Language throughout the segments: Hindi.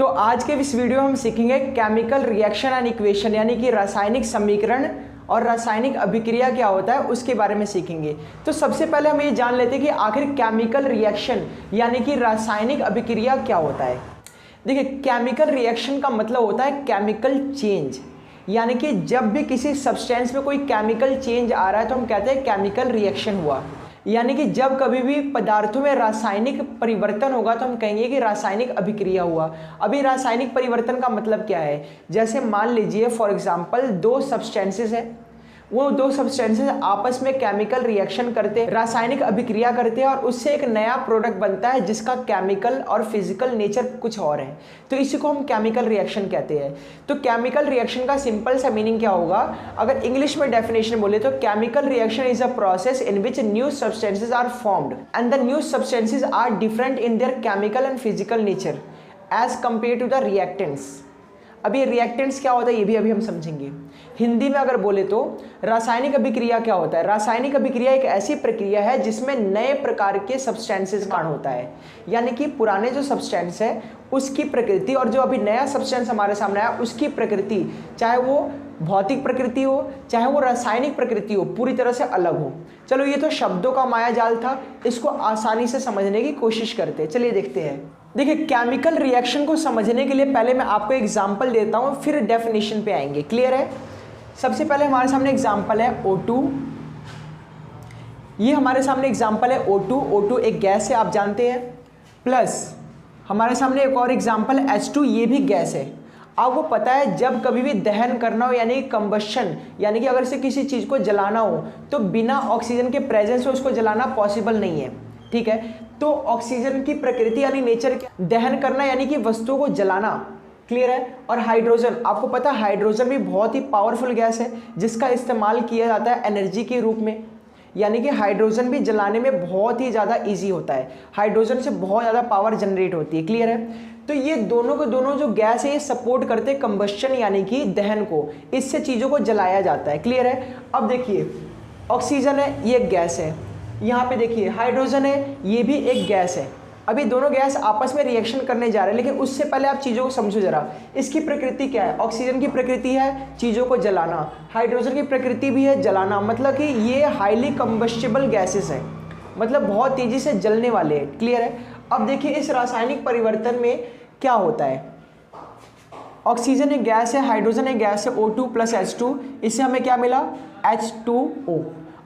तो आज के इस वीडियो में हम सीखेंगे केमिकल रिएक्शन एंड इक्वेशन, यानी कि रासायनिक समीकरण और रासायनिक अभिक्रिया क्या होता है उसके बारे में सीखेंगे। तो सबसे पहले हम ये जान लेते हैं कि आखिर केमिकल रिएक्शन यानी कि रासायनिक अभिक्रिया क्या होता है। देखिए, केमिकल रिएक्शन का मतलब होता है केमिकल चेंज, यानी कि जब भी किसी सब्सटेंस में कोई केमिकल चेंज आ रहा है तो हम कहते हैं केमिकल रिएक्शन हुआ। यानी कि जब कभी भी पदार्थों में रासायनिक परिवर्तन होगा तो हम कहेंगे कि रासायनिक अभिक्रिया हुआ। अभी रासायनिक परिवर्तन का मतलब क्या है, जैसे मान लीजिए फॉर एग्जांपल दो सब्सटेंसेस है, वो दो सब्सटेंसेस आपस में केमिकल रिएक्शन करते हैं, रासायनिक अभिक्रिया करते हैं और उससे एक नया प्रोडक्ट बनता है जिसका केमिकल और फिजिकल नेचर कुछ और है। तो इसी को हम केमिकल रिएक्शन कहते हैं। तो केमिकल रिएक्शन का सिंपल सा मीनिंग क्या होगा, अगर इंग्लिश में डेफिनेशन बोले तो chemical reaction is a process in which new substances are formed and the new substances are different in their chemical and physical nature as compare to the reactants. अभी रिएक्टेंट्स क्या होता है ये भी अभी हम समझेंगे। हिंदी में अगर बोले तो रासायनिक अभिक्रिया क्या होता है। रासायनिक अभिक्रिया एक ऐसी प्रक्रिया है जिसमें नए प्रकार के सब्सटेंसेस का होता है, यानी कि पुराने जो सब्सटेंस है उसकी प्रकृति और जो अभी नया सब्सटेंस हमारे सामने आया उसकी प्रकृति, चाहे वो भौतिक प्रकृति हो चाहे वो रासायनिक प्रकृति हो, पूरी तरह से अलग हो। चलो, ये तो शब्दों का माया जाल था, इसको आसानी से समझने की कोशिश करते हैं। चलिए देखते हैं। देखिए, केमिकल रिएक्शन को समझने के लिए पहले मैं आपको एग्जांपल देता हूं, फिर डेफिनेशन पे आएंगे। क्लियर है? सबसे पहले हमारे सामने एग्जांपल है O2। ये हमारे सामने एग्जांपल है O2। O2 एक गैस है, आप जानते हैं। प्लस हमारे सामने एक और एग्जांपल है H2, ये भी गैस है। आपको पता है जब कभी भी दहन करना हो यानी कंबशन, यानी कि अगर से किसी चीज़ को जलाना हो तो बिना ऑक्सीजन के प्रेजेंस में उसको जलाना पॉसिबल नहीं है। ठीक है, तो ऑक्सीजन की प्रकृति यानी नेचर दहन करना यानी कि वस्तुओं को जलाना। क्लियर है? और हाइड्रोजन, आपको पता है हाइड्रोजन भी बहुत ही पावरफुल गैस है जिसका इस्तेमाल किया जाता है एनर्जी के रूप में, यानी कि हाइड्रोजन भी जलाने में बहुत ही ज़्यादा ईजी होता है। हाइड्रोजन से बहुत ज़्यादा पावर जनरेट होती है। क्लियर है? तो ये दोनों के दोनों जो गैस है ये सपोर्ट करते हैं कंबशन यानी कि दहन को, इससे चीज़ों को जलाया जाता है। क्लियर है? अब देखिए, ऑक्सीजन है, ये एक गैस है। यहाँ पे देखिए हाइड्रोजन है, ये भी एक गैस है। अभी दोनों गैस आपस में रिएक्शन करने जा रहे हैं, लेकिन उससे पहले आप चीज़ों को समझो जरा। इसकी प्रकृति क्या है? ऑक्सीजन की प्रकृति है चीज़ों को जलाना, हाइड्रोजन की प्रकृति भी है जलाना, मतलब कि ये हाईली कंबस्टिबल गैसेस है, मतलब बहुत तेज़ी से जलने वाले हैं। क्लियर है? अब देखिए इस रासायनिक परिवर्तन में क्या होता है। ऑक्सीजन एक गैस है, हाइड्रोजन एक गैस है, O2 प्लस H2, इससे हमें क्या मिला? H2O।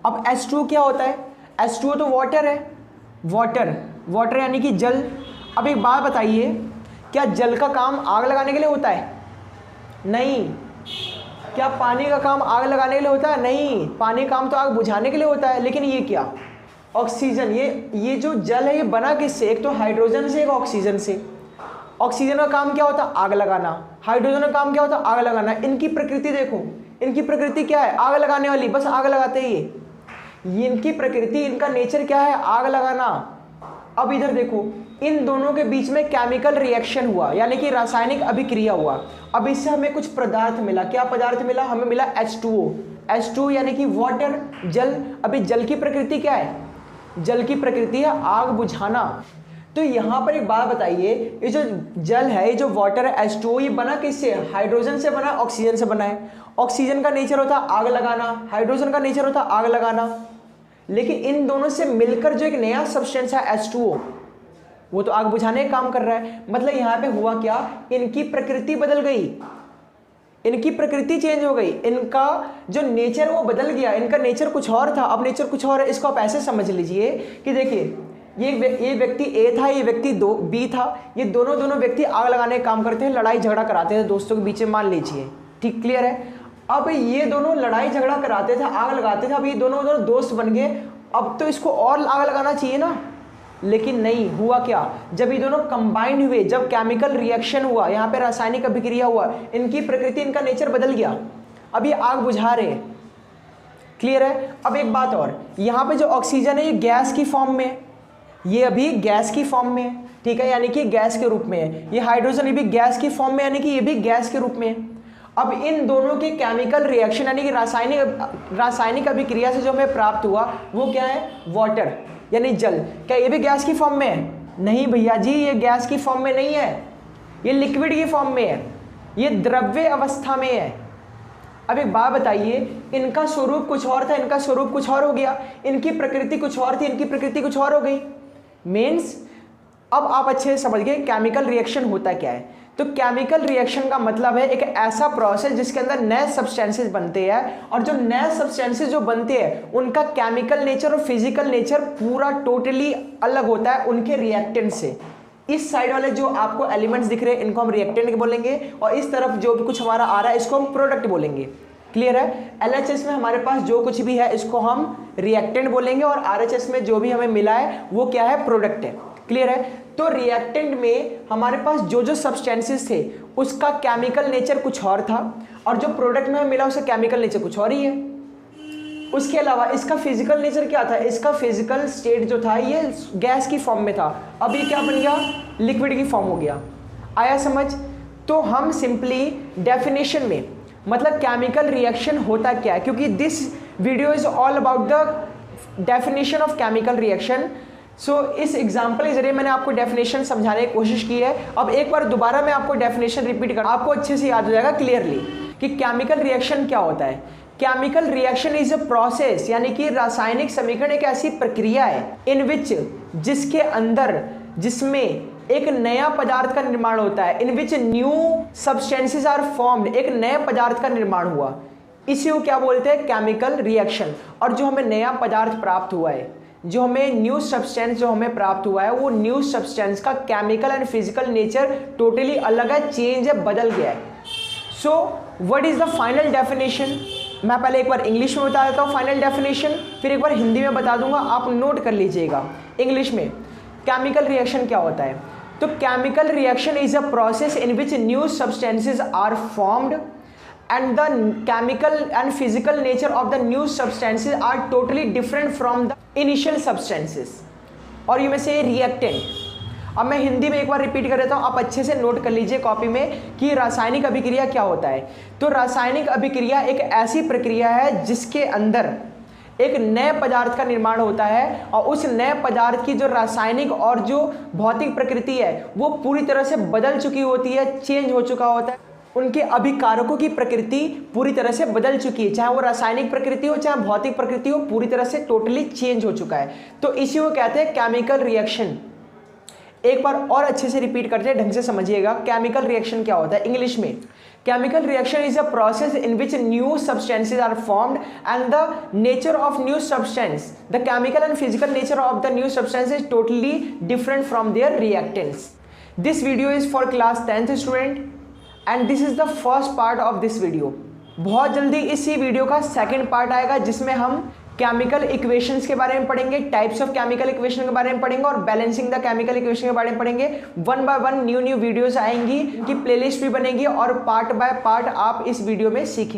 अब H2 क्या होता है? H2O तो वाटर है, वाटर यानी कि जल। अब एक बात बताइए, क्या जल का काम आग लगाने के लिए होता है? नहीं। क्या पानी का काम आग लगाने के लिए होता है? नहीं। पानी का काम तो आग बुझाने के लिए होता है। लेकिन ये क्या, ऑक्सीजन, ये जो जल है ये बना किससे? एक तो हाइड्रोजन से, एक ऑक्सीजन से। ऑक्सीजन का काम क्या होता है? आग लगाना। हाइड्रोजन का काम क्या होता है? आग लगाना। इनकी प्रकृति देखो, इनकी प्रकृति क्या है? आग लगाने वाली, बस आग लगाते ही ये इनकी प्रकृति, इनका नेचर क्या है? आग लगाना। अब इधर देखो, इन दोनों के बीच में केमिकल रिएक्शन हुआ यानी कि रासायनिक अभिक्रिया हुआ। अब इससे हमें कुछ पदार्थ मिला। क्या पदार्थ मिला? हमें मिला H2O। H2 यानी कि वाटर, जल। अभी जल की प्रकृति क्या है? जल की प्रकृति है आग बुझाना। तो यहाँ पर एक बात बताइए, ये जो जल है, ये जो वाटर है H2O, ये बना किससे? हाइड्रोजन से बना, ऑक्सीजन से बना है। ऑक्सीजन का नेचर होता है आग लगाना, हाइड्रोजन का नेचर होता है आग लगाना। लेकिन इन दोनों से मिलकर जो एक नया सब्सटेंस है H2O, वो तो आग बुझाने का काम कर रहा है। मतलब यहाँ पे हुआ क्या, इनकी प्रकृति बदल गई, इनकी प्रकृति चेंज हो गई, इनका जो नेचर वो बदल गया। इनका नेचर कुछ और था, अब नेचर कुछ और है। इसको आप ऐसे समझ लीजिए कि देखिए ये व्यक्ति A था, ये व्यक्ति B था। ये दोनों व्यक्ति आग लगाने का काम करते हैं, लड़ाई झगड़ा कराते थे दोस्तों के बीच में, मान लीजिए। ठीक, क्लियर है? अब ये दोनों लड़ाई झगड़ा कराते थे, आग लगाते थे। अब ये दोनों दोस्त बन गए, अब तो इसको और आग लगाना चाहिए ना। लेकिन नहीं, हुआ क्या, जब ये दोनों कंबाइंड हुए, जब केमिकल रिएक्शन हुआ, यहाँ पे रासायनिक अभिक्रिया हुआ, इनकी प्रकृति, इनका नेचर बदल गया। अब ये आग बुझा रहे। क्लियर है? अब एक बात और, यहाँ पे जो ऑक्सीजन है ये गैस की फॉर्म में, ये अभी गैस की फॉर्म में है। ठीक है, यानी कि गैस के रूप में है। ये हाइड्रोजन, ये भी गैस की फॉर्म में, यानी कि ये भी गैस के रूप में है। अब इन दोनों के केमिकल रिएक्शन यानी कि रासायनिक अभिक्रिया से जो हमें प्राप्त हुआ वो क्या है? वाटर यानी जल। क्या ये भी गैस की फॉर्म में है? नहीं भैया जी, ये गैस की फॉर्म में नहीं है। ये लिक्विड की फॉर्म में है, ये द्रव्य अवस्था में है। अब एक बात बताइए, इनका स्वरूप कुछ और था, इनका स्वरूप कुछ और हो गया, इनकी प्रकृति कुछ और थी, इनकी प्रकृति कुछ और हो गई। मीन्स अब आप अच्छे से समझ गए केमिकल रिएक्शन होता क्या है। तो केमिकल रिएक्शन का मतलब है एक ऐसा प्रोसेस जिसके अंदर नए सब्सटेंसेस बनते हैं, और जो नए सब्सटेंसेस जो बनते हैं उनका केमिकल नेचर और फिजिकल नेचर पूरा टोटली अलग होता है उनके रिएक्टेंट से। इस साइड वाले जो आपको एलिमेंट्स दिख रहे हैं इनको हम रिएक्टेंट बोलेंगे, और इस तरफ जो भी कुछ हमारा आ रहा है इसको हम प्रोडक्ट बोलेंगे। क्लियर है? LHS में हमारे पास जो कुछ भी है इसको हम रिएक्टेंट बोलेंगे, और RHS में जो भी हमें मिला है वो क्या है? प्रोडक्ट है। क्लियर है? तो रिएक्टेंट में हमारे पास जो जो सब्सटेंसेस थे उसका केमिकल नेचर कुछ और था, और जो प्रोडक्ट में हमें मिला उसका केमिकल नेचर कुछ और ही है। उसके अलावा इसका फिजिकल नेचर क्या था? इसका फिजिकल स्टेट जो था ये गैस की फॉर्म में था, अब ये क्या बन गया? लिक्विड की फॉर्म हो गया। आया समझ? तो हम सिंपली डेफिनेशन में, मतलब केमिकल रिएक्शन होता क्या है, क्योंकि this video is all about the definition of chemical reaction. So इस एग्जाम्पल के जरिए मैंने आपको डेफिनेशन समझाने की कोशिश की है। अब एक बार दोबारा मैं आपको डेफिनेशन रिपीट कर, आपको अच्छे से याद हो जाएगा क्लियरली कि केमिकल रिएक्शन क्या होता है। Chemical reaction is a process, यानी कि रासायनिक समीकरण एक ऐसी प्रक्रिया है इन विच, जिसके अंदर, जिसमें एक नया पदार्थ का निर्माण होता है, in which new substances are formed, एक नए पदार्थ का निर्माण हुआ, इसी को क्या बोलते हैं? Chemical reaction. और जो हमें नया पदार्थ प्राप्त हुआ है, जो हमें न्यू सब्सटेंस जो हमें प्राप्त हुआ है, वो न्यू सब्सटेंस का chemical and physical nature totally अलग है, चेंज है, बदल गया है। So what is the final definition? मैं पहले एक बार इंग्लिश में बता देता हूँ फाइनल डेफिनेशन, फिर एक बार हिंदी में बता दूंगा, आप नोट कर लीजिएगा। इंग्लिश में केमिकल रिएक्शन क्या होता है? तो chemical reaction is a process in which new substances are formed and the chemical and physical nature of the new substances are totally different from the initial substances, और you may say reactant। अब मैं हिंदी में एक बार रिपीट कर देता हूँ, आप अच्छे से नोट कर लीजिए कॉपी में कि रासायनिक अभिक्रिया क्या होता है। तो रासायनिक अभिक्रिया एक ऐसी प्रक्रिया है जिसके अंदर एक नए पदार्थ का निर्माण होता है, और उस नए पदार्थ की जो रासायनिक और जो भौतिक प्रकृति है वो पूरी तरह से बदल चुकी होती है, चेंज हो चुका होता है, उनके अभिकारकों की प्रकृति पूरी तरह से बदल चुकी है, चाहे वो रासायनिक प्रकृति हो चाहे भौतिक प्रकृति हो, पूरी तरह से टोटली चेंज हो चुका है। तो इसी को कहते हैं केमिकल रिएक्शन। एक बार और अच्छे से रिपीट करते हैं, ढंग से समझिएगा केमिकल रिएक्शन क्या होता है। इंग्लिश में chemical reaction is a process in which new substances are formed and the nature of new substance, the chemical and physical nature of the new substance is totally different from their reactants. This video is for class 10th student and this is the first part of this video. बहुत जल्दी इसी वीडियो का सेकंड पार्ट आएगा जिसमें हम केमिकल इक्वेशंस के बारे में पढ़ेंगे, टाइप्स ऑफ केमिकल इक्वेशन के बारे में पढ़ेंगे और बैलेंसिंग द केमिकल इक्वेशन के बारे में पढ़ेंगे। One by one new videos आएंगी, की प्लेलिस्ट भी बनेगी और पार्ट बाय पार्ट आप इस वीडियो में सीखेंगे।